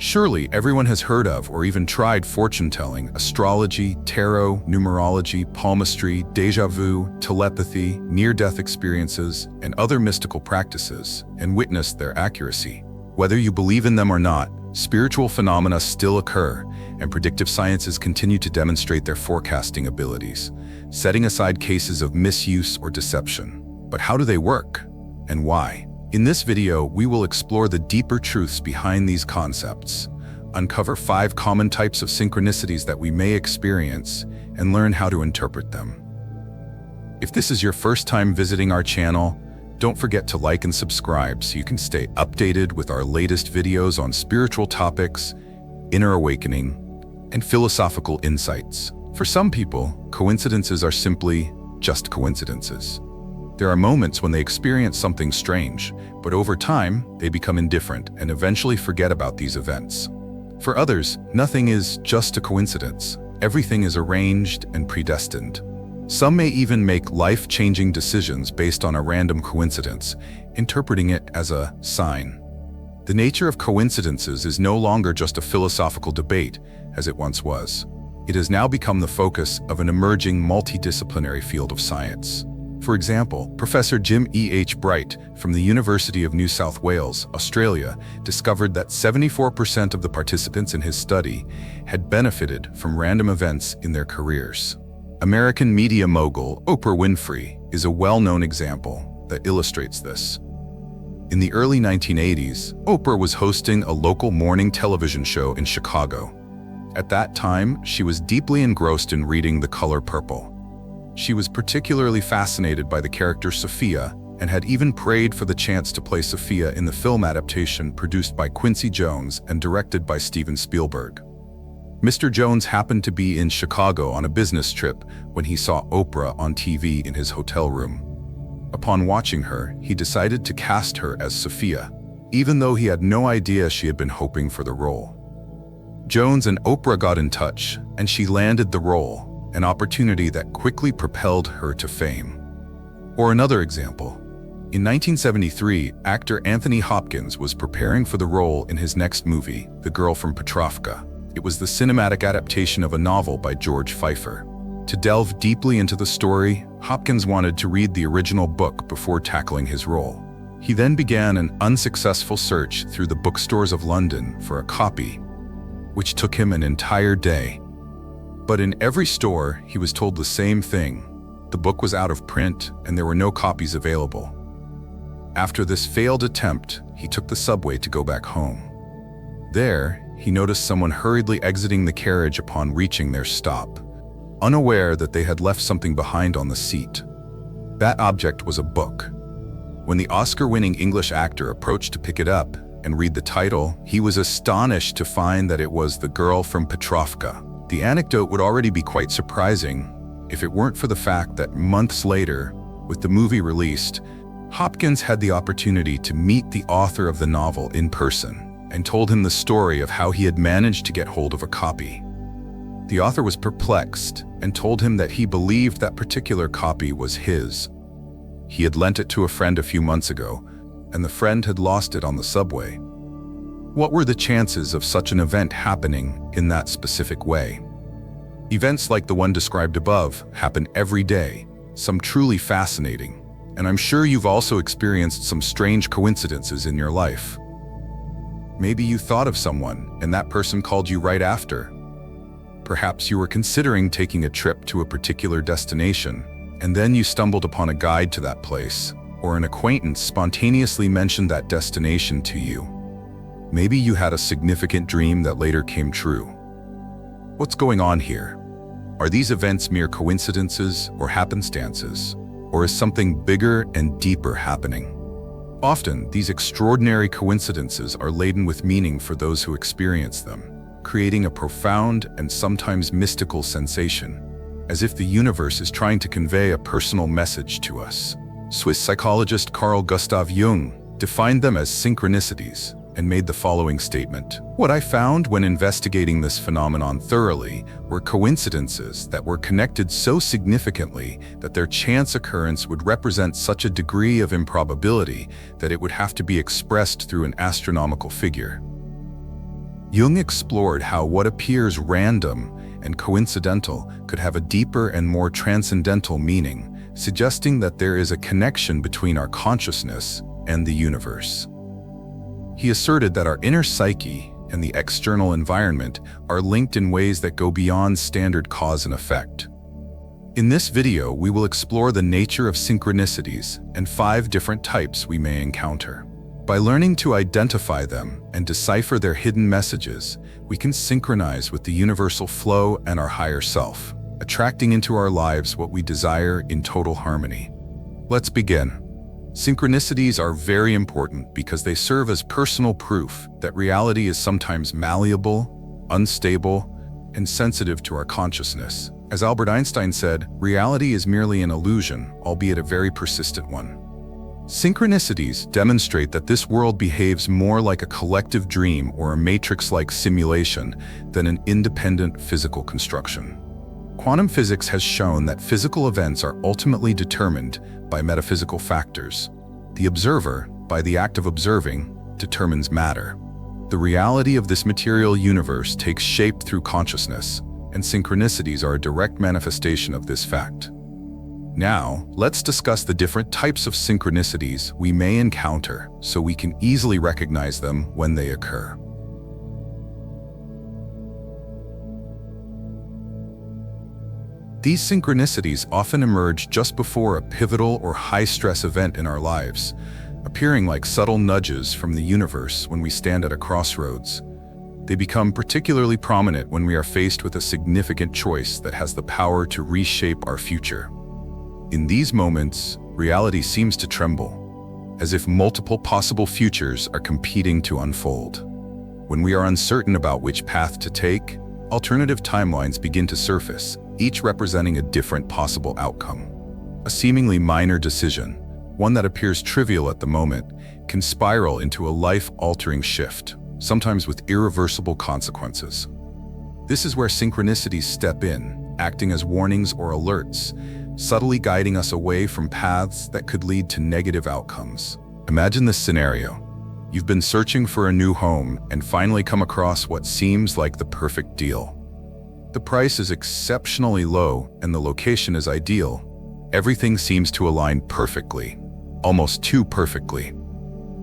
Surely everyone has heard of or even tried fortune-telling, astrology, tarot, numerology, palmistry, déjà vu, telepathy, near-death experiences, and other mystical practices, and witnessed their accuracy. Whether you believe in them or not, spiritual phenomena still occur, and predictive sciences continue to demonstrate their forecasting abilities, setting aside cases of misuse or deception. But how do they work? And why? In this video, we will explore the deeper truths behind these concepts, uncover 5 common types of synchronicities that we may experience, and learn how to interpret them. If this is your first time visiting our channel, don't forget to like and subscribe so you can stay updated with our latest videos on spiritual topics, inner awakening, and philosophical insights. For some people, coincidences are simply just coincidences. There are moments when they experience something strange, but over time, they become indifferent and eventually forget about these events. For others, nothing is just a coincidence. Everything is arranged and predestined. Some may even make life-changing decisions based on a random coincidence, interpreting it as a sign. The nature of coincidences is no longer just a philosophical debate, as it once was. It has now become the focus of an emerging multidisciplinary field of science. For example, Professor Jim E.H. Bright from the University of New South Wales, Australia, discovered that 74% of the participants in his study had benefited from random events in their careers. American media mogul Oprah Winfrey is a well-known example that illustrates this. In the early 1980s, Oprah was hosting a local morning television show in Chicago. At that time, she was deeply engrossed in reading The Color Purple. She was particularly fascinated by the character Sophia and had even prayed for the chance to play Sophia in the film adaptation produced by Quincy Jones and directed by Steven Spielberg. Mr. Jones happened to be in Chicago on a business trip when he saw Oprah on TV in his hotel room. Upon watching her, he decided to cast her as Sophia, even though he had no idea she had been hoping for the role. Jones and Oprah got in touch, and she landed the role, an opportunity that quickly propelled her to fame. Or another example. In 1973, actor Anthony Hopkins was preparing for the role in his next movie, The Girl from Petrovka. It was the cinematic adaptation of a novel by George Pfeiffer. To delve deeply into the story, Hopkins wanted to read the original book before tackling his role. He then began an unsuccessful search through the bookstores of London for a copy, which took him an entire day. But in every store, he was told the same thing. The book was out of print and there were no copies available. After this failed attempt, he took the subway to go back home. There, he noticed someone hurriedly exiting the carriage upon reaching their stop, unaware that they had left something behind on the seat. That object was a book. When the Oscar-winning English actor approached to pick it up and read the title, he was astonished to find that it was The Girl from Petrovka. The anecdote would already be quite surprising if it weren't for the fact that months later, with the movie released, Hopkins had the opportunity to meet the author of the novel in person and told him the story of how he had managed to get hold of a copy. The author was perplexed and told him that he believed that particular copy was his. He had lent it to a friend a few months ago, and the friend had lost it on the subway. What were the chances of such an event happening in that specific way? Events like the one described above happen every day, some truly fascinating, and I'm sure you've also experienced some strange coincidences in your life. Maybe you thought of someone and that person called you right after. Perhaps you were considering taking a trip to a particular destination, and then you stumbled upon a guide to that place, or an acquaintance spontaneously mentioned that destination to you. Maybe you had a significant dream that later came true. What's going on here? Are these events mere coincidences or happenstances? Or is something bigger and deeper happening? Often, these extraordinary coincidences are laden with meaning for those who experience them, creating a profound and sometimes mystical sensation, as if the universe is trying to convey a personal message to us. Swiss psychologist Carl Gustav Jung defined them as synchronicities and made the following statement: "What I found when investigating this phenomenon thoroughly were coincidences that were connected so significantly that their chance occurrence would represent such a degree of improbability that it would have to be expressed through an astronomical figure." Jung explored how what appears random and coincidental could have a deeper and more transcendental meaning, suggesting that there is a connection between our consciousness and the universe. He asserted that our inner psyche and the external environment are linked in ways that go beyond standard cause and effect. In this video, we will explore the nature of synchronicities and 5 different types we may encounter. By learning to identify them and decipher their hidden messages, we can synchronize with the universal flow and our higher self, attracting into our lives what we desire in total harmony. Let's begin. Synchronicities are very important because they serve as personal proof that reality is sometimes malleable, unstable, and sensitive to our consciousness. As Albert Einstein said, reality is merely an illusion, albeit a very persistent one. Synchronicities demonstrate that this world behaves more like a collective dream or a matrix-like simulation than an independent physical construction. Quantum physics has shown that physical events are ultimately determined by metaphysical factors. The observer, by the act of observing, determines matter. The reality of this material universe takes shape through consciousness, and synchronicities are a direct manifestation of this fact. Now, let's discuss the different types of synchronicities we may encounter so we can easily recognize them when they occur. These synchronicities often emerge just before a pivotal or high-stress event in our lives, appearing like subtle nudges from the universe when we stand at a crossroads. They become particularly prominent when we are faced with a significant choice that has the power to reshape our future. In these moments, reality seems to tremble, as if multiple possible futures are competing to unfold. When we are uncertain about which path to take, alternative timelines begin to surface, each representing a different possible outcome. A seemingly minor decision, one that appears trivial at the moment, can spiral into a life-altering shift, sometimes with irreversible consequences. This is where synchronicities step in, acting as warnings or alerts, subtly guiding us away from paths that could lead to negative outcomes. Imagine this scenario. You've been searching for a new home and finally come across what seems like the perfect deal. The price is exceptionally low and the location is ideal. Everything seems to align perfectly, almost too perfectly.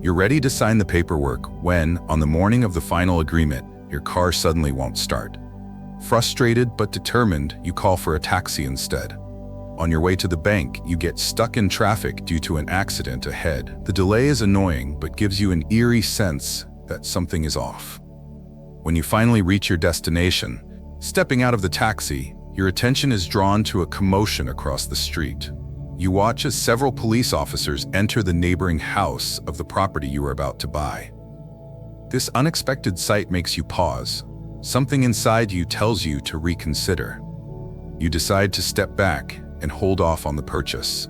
You're ready to sign the paperwork when, on the morning of the final agreement, your car suddenly won't start. Frustrated but determined, you call for a taxi instead. On your way to the bank, you get stuck in traffic due to an accident ahead. The delay is annoying but gives you an eerie sense that something is off. When you finally reach your destination, stepping out of the taxi, your attention is drawn to a commotion across the street. You watch as several police officers enter the neighboring house of the property you are about to buy. This unexpected sight makes you pause. Something inside you tells you to reconsider. You decide to step back and hold off on the purchase.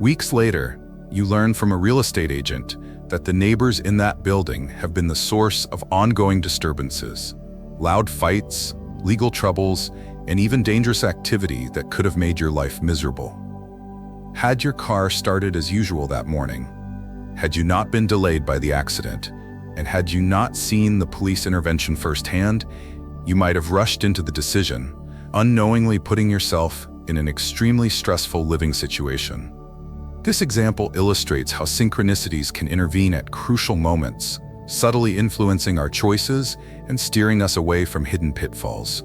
Weeks later, you learn from a real estate agent that the neighbors in that building have been the source of ongoing disturbances, loud fights, legal troubles, and even dangerous activity that could have made your life miserable. Had your car started as usual that morning, had you not been delayed by the accident, and had you not seen the police intervention firsthand, you might have rushed into the decision, unknowingly putting yourself in an extremely stressful living situation. This example illustrates how synchronicities can intervene at crucial moments, subtly influencing our choices and steering us away from hidden pitfalls.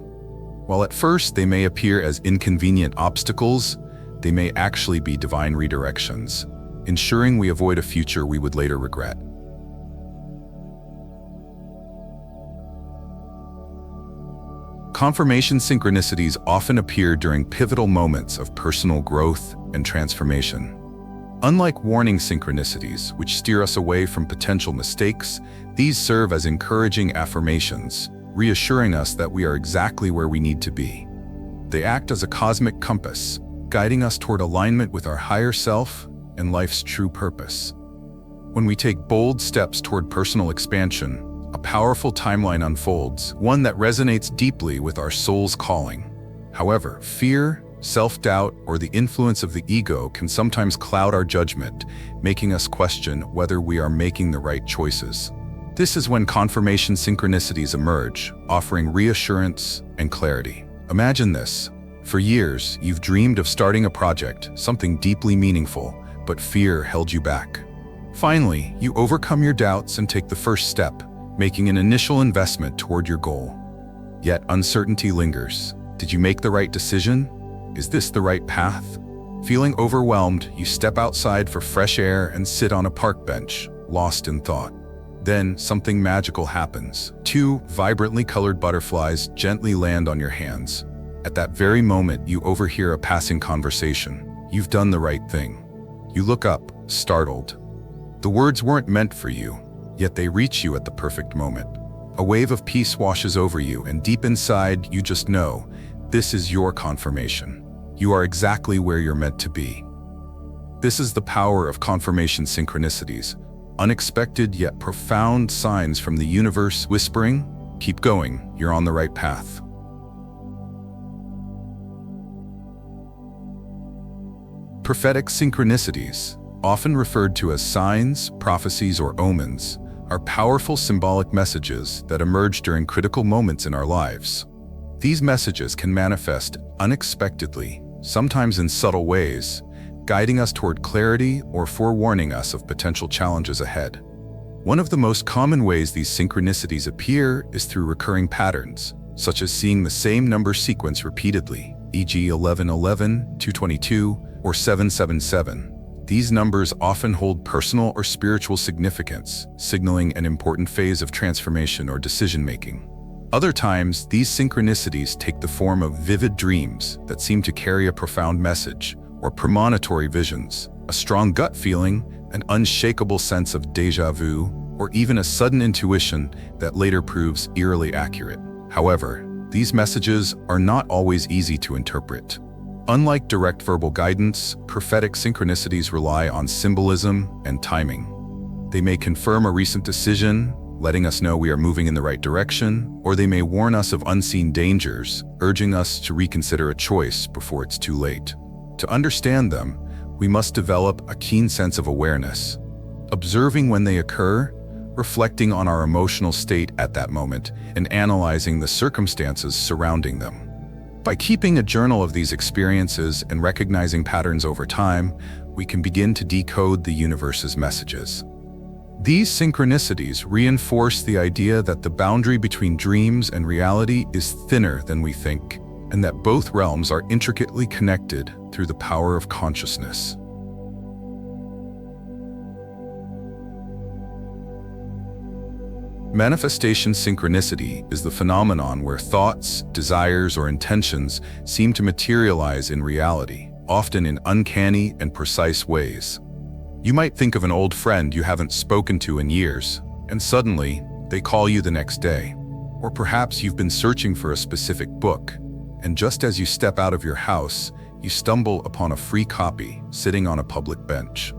While at first they may appear as inconvenient obstacles, they may actually be divine redirections, ensuring we avoid a future we would later regret. Confirmation synchronicities often appear during pivotal moments of personal growth and transformation. Unlike warning synchronicities, which steer us away from potential mistakes, these serve as encouraging affirmations, reassuring us that we are exactly where we need to be. They act as a cosmic compass, guiding us toward alignment with our higher self and life's true purpose. When we take bold steps toward personal expansion, a powerful timeline unfolds, one that resonates deeply with our soul's calling. However, fear, self-doubt, or the influence of the ego can sometimes cloud our judgment, making us question whether we are making the right choices. This is when confirmation synchronicities emerge, offering reassurance and clarity. Imagine this. For years, you've dreamed of starting a project, something deeply meaningful, but fear held you back. Finally, you overcome your doubts and take the first step, making an initial investment toward your goal. Yet uncertainty lingers. Did you make the right decision? Is this the right path? Feeling overwhelmed, you step outside for fresh air and sit on a park bench, lost in thought. Then something magical happens. 2 vibrantly colored butterflies gently land on your hands. At that very moment, you overhear a passing conversation. You've done the right thing. You look up, startled. The words weren't meant for you, yet they reach you at the perfect moment. A wave of peace washes over you, and deep inside, you just know, this is your confirmation. You are exactly where you're meant to be. This is the power of confirmation synchronicities, unexpected yet profound signs from the universe whispering, keep going, you're on the right path. Prophetic synchronicities, often referred to as signs, prophecies, or omens, are powerful symbolic messages that emerge during critical moments in our lives. These messages can manifest unexpectedly, sometimes in subtle ways, guiding us toward clarity or forewarning us of potential challenges ahead. One of the most common ways these synchronicities appear is through recurring patterns, such as seeing the same number sequence repeatedly, e.g. 1111, 222, or 777. These numbers often hold personal or spiritual significance, signaling an important phase of transformation or decision-making. Other times, these synchronicities take the form of vivid dreams that seem to carry a profound message, or premonitory visions, a strong gut feeling, an unshakable sense of déjà vu, or even a sudden intuition that later proves eerily accurate. However, these messages are not always easy to interpret. Unlike direct verbal guidance, prophetic synchronicities rely on symbolism and timing. They may confirm a recent decision, letting us know we are moving in the right direction, or they may warn us of unseen dangers, urging us to reconsider a choice before it's too late. To understand them, we must develop a keen sense of awareness, observing when they occur, reflecting on our emotional state at that moment, and analyzing the circumstances surrounding them. By keeping a journal of these experiences and recognizing patterns over time, we can begin to decode the universe's messages. These synchronicities reinforce the idea that the boundary between dreams and reality is thinner than we think, and that both realms are intricately connected through the power of consciousness. Manifestation synchronicity is the phenomenon where thoughts, desires, or intentions seem to materialize in reality, often in uncanny and precise ways. You might think of an old friend you haven't spoken to in years, and suddenly, they call you the next day. Or perhaps you've been searching for a specific book, and just as you step out of your house, you stumble upon a free copy sitting on a public bench.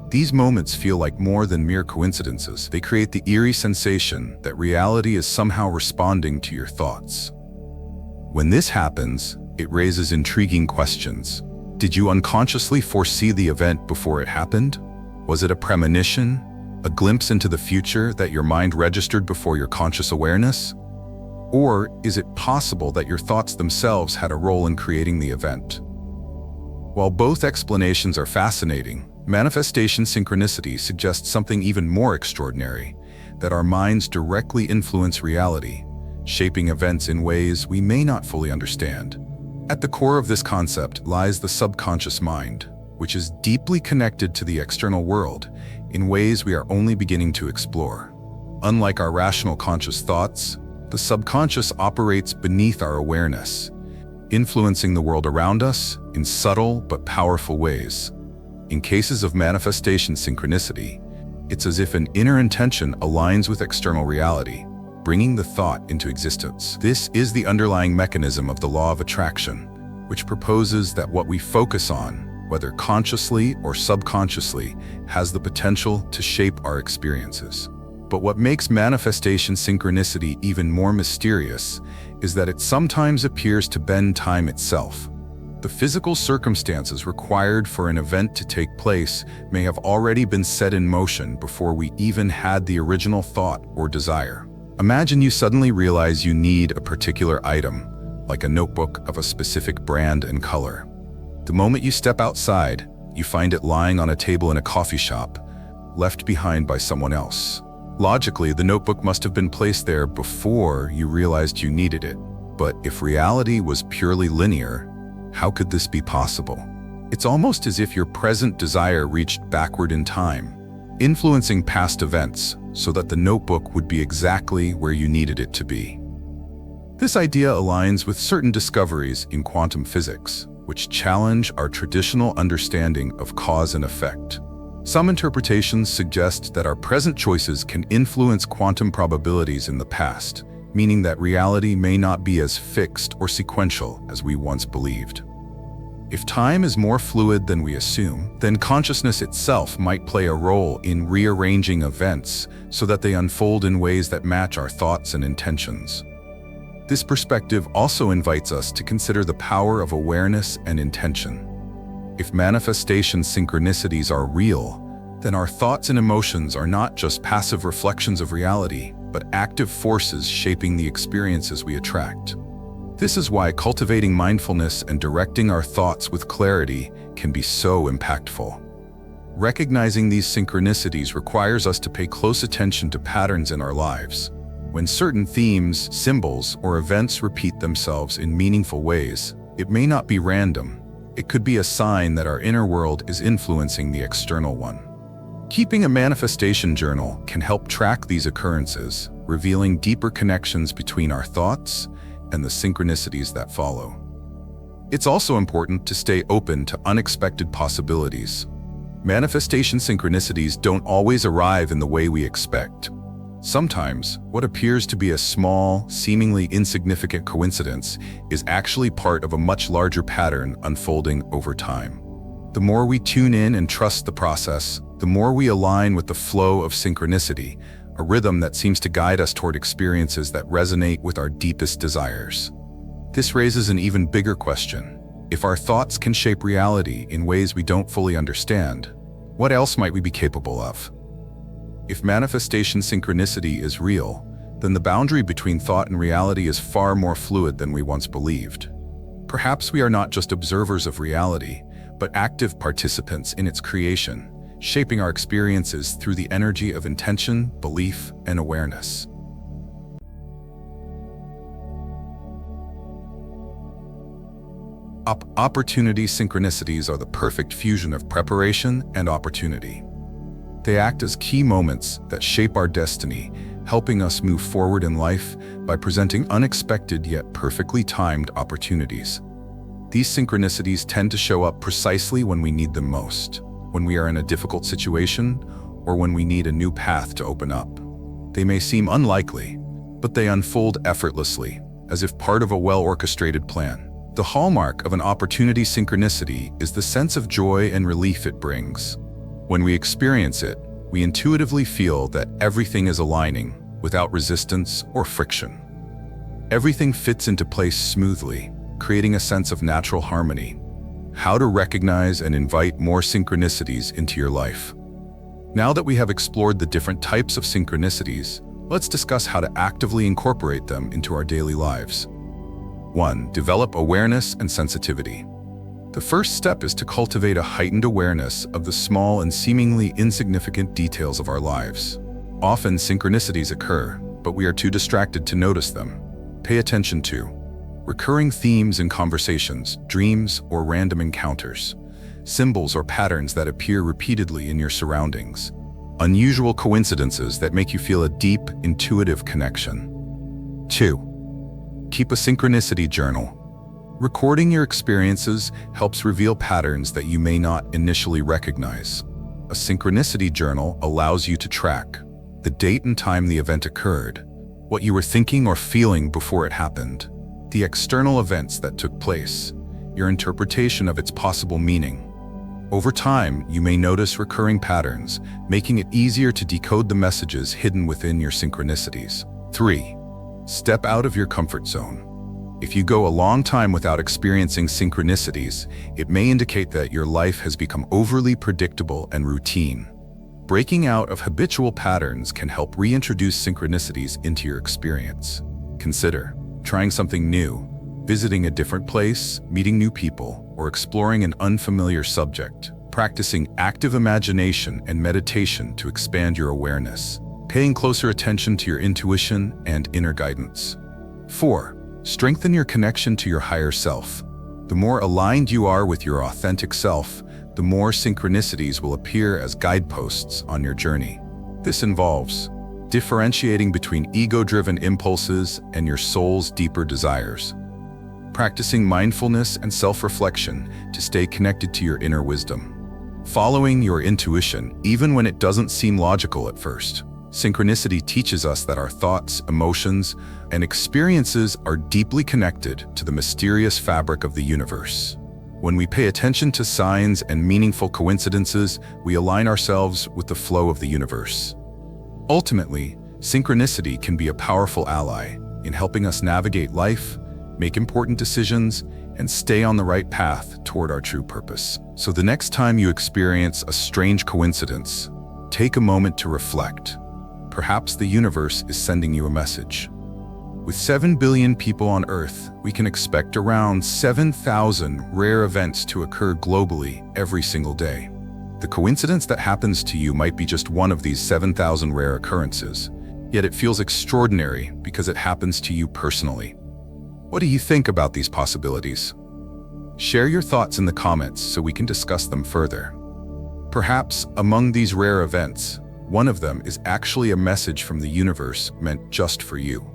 These moments feel like more than mere coincidences. They create the eerie sensation that reality is somehow responding to your thoughts. When this happens, it raises intriguing questions. Did you unconsciously foresee the event before it happened? Was it a premonition, a glimpse into the future that your mind registered before your conscious awareness? Or is it possible that your thoughts themselves had a role in creating the event? While both explanations are fascinating, manifestation synchronicity suggests something even more extraordinary, that our minds directly influence reality, shaping events in ways we may not fully understand. At the core of this concept lies the subconscious mind, which is deeply connected to the external world in ways we are only beginning to explore. Unlike our rational conscious thoughts, the subconscious operates beneath our awareness, influencing the world around us in subtle but powerful ways. In cases of manifestation synchronicity, it's as if an inner intention aligns with external reality, bringing the thought into existence. This is the underlying mechanism of the law of attraction, which proposes that what we focus on, whether consciously or subconsciously, has the potential to shape our experiences. But what makes manifestation synchronicity even more mysterious is that it sometimes appears to bend time itself. The The physical circumstances required for an event to take place may have already been set in motion before we even had the original thought or desire. Imagine you suddenly realize you need a particular item, like a notebook of a specific brand and color. The moment you step outside, you find it lying on a table in a coffee shop, left behind by someone else. Logically, the notebook must have been placed there before you realized you needed it. But if reality was purely linear, how could this be possible? It's almost as if your present desire reached backward in time, influencing past events so that the notebook would be exactly where you needed it to be. This idea aligns with certain discoveries in quantum physics, which challenge our traditional understanding of cause and effect. Some interpretations suggest that our present choices can influence quantum probabilities in the past, meaning that reality may not be as fixed or sequential as we once believed. If time is more fluid than we assume, then consciousness itself might play a role in rearranging events so that they unfold in ways that match our thoughts and intentions. This perspective also invites us to consider the power of awareness and intention. If manifestation synchronicities are real, then our thoughts and emotions are not just passive reflections of reality, but active forces shaping the experiences we attract. This is why cultivating mindfulness and directing our thoughts with clarity can be so impactful. Recognizing these synchronicities requires us to pay close attention to patterns in our lives. When certain themes, symbols, or events repeat themselves in meaningful ways, it may not be random. It could be a sign that our inner world is influencing the external one. Keeping a manifestation journal can help track these occurrences, revealing deeper connections between our thoughts and the synchronicities that follow. It's also important to stay open to unexpected possibilities. Manifestation synchronicities don't always arrive in the way we expect. Sometimes, what appears to be a small, seemingly insignificant coincidence is actually part of a much larger pattern unfolding over time. The more we tune in and trust the process, the more we align with the flow of synchronicity, a rhythm that seems to guide us toward experiences that resonate with our deepest desires. This raises an even bigger question. If our thoughts can shape reality in ways we don't fully understand, what else might we be capable of? If manifestation synchronicity is real, then the boundary between thought and reality is far more fluid than we once believed. Perhaps we are not just observers of reality, but active participants in its creation, shaping our experiences through the energy of intention, belief, and awareness. Opportunity synchronicities are the perfect fusion of preparation and opportunity. They act as key moments that shape our destiny, helping us move forward in life by presenting unexpected yet perfectly timed opportunities. These synchronicities tend to show up precisely when we need them most, when we are in a difficult situation, or when we need a new path to open up. They may seem unlikely, but they unfold effortlessly, as if part of a well-orchestrated plan. The hallmark of an opportunity synchronicity is the sense of joy and relief it brings. When we experience it, we intuitively feel that everything is aligning, without resistance or friction. Everything fits into place smoothly, creating a sense of natural harmony. How to recognize and invite more synchronicities into your life. Now that we have explored the different types of synchronicities, let's discuss how to actively incorporate them into our daily lives. 1. Develop awareness and sensitivity. The first step is to cultivate a heightened awareness of the small and seemingly insignificant details of our lives. Often synchronicities occur, but we are too distracted to notice them. Pay attention to recurring themes in conversations, dreams, or random encounters, symbols or patterns that appear repeatedly in your surroundings, unusual coincidences that make you feel a deep, intuitive connection. 2. Keep a synchronicity journal. Recording your experiences helps reveal patterns that you may not initially recognize. A synchronicity journal allows you to track the date and time the event occurred, what you were thinking or feeling before it happened, the external events that took place, your interpretation of its possible meaning. Over time, you may notice recurring patterns, making it easier to decode the messages hidden within your synchronicities. 3. Step out of your comfort zone. If you go a long time without experiencing synchronicities, it may indicate that your life has become overly predictable and routine. Breaking out of habitual patterns can help reintroduce synchronicities into your experience. Consider trying something new, visiting a different place, meeting new people, or exploring an unfamiliar subject. Practicing active imagination and meditation to expand your awareness. Paying closer attention to your intuition and inner guidance. 4. Strengthen your connection to your higher self. The more aligned you are with your authentic self, the more synchronicities will appear as guideposts on your journey. This involves differentiating between ego-driven impulses and your soul's deeper desires. Practicing mindfulness and self-reflection to stay connected to your inner wisdom. Following your intuition, even when it doesn't seem logical at first. Synchronicity teaches us that our thoughts, emotions, and experiences are deeply connected to the mysterious fabric of the universe. When we pay attention to signs and meaningful coincidences, we align ourselves with the flow of the universe. Ultimately, synchronicity can be a powerful ally in helping us navigate life, make important decisions, and stay on the right path toward our true purpose. So the next time you experience a strange coincidence, take a moment to reflect. Perhaps the universe is sending you a message. With 7 billion people on Earth, we can expect around 7,000 rare events to occur globally every single day. The coincidence that happens to you might be just one of these 7,000 rare occurrences, yet it feels extraordinary because it happens to you personally. What do you think about these possibilities? Share your thoughts in the comments so we can discuss them further. Perhaps among these rare events, one of them is actually a message from the universe meant just for you.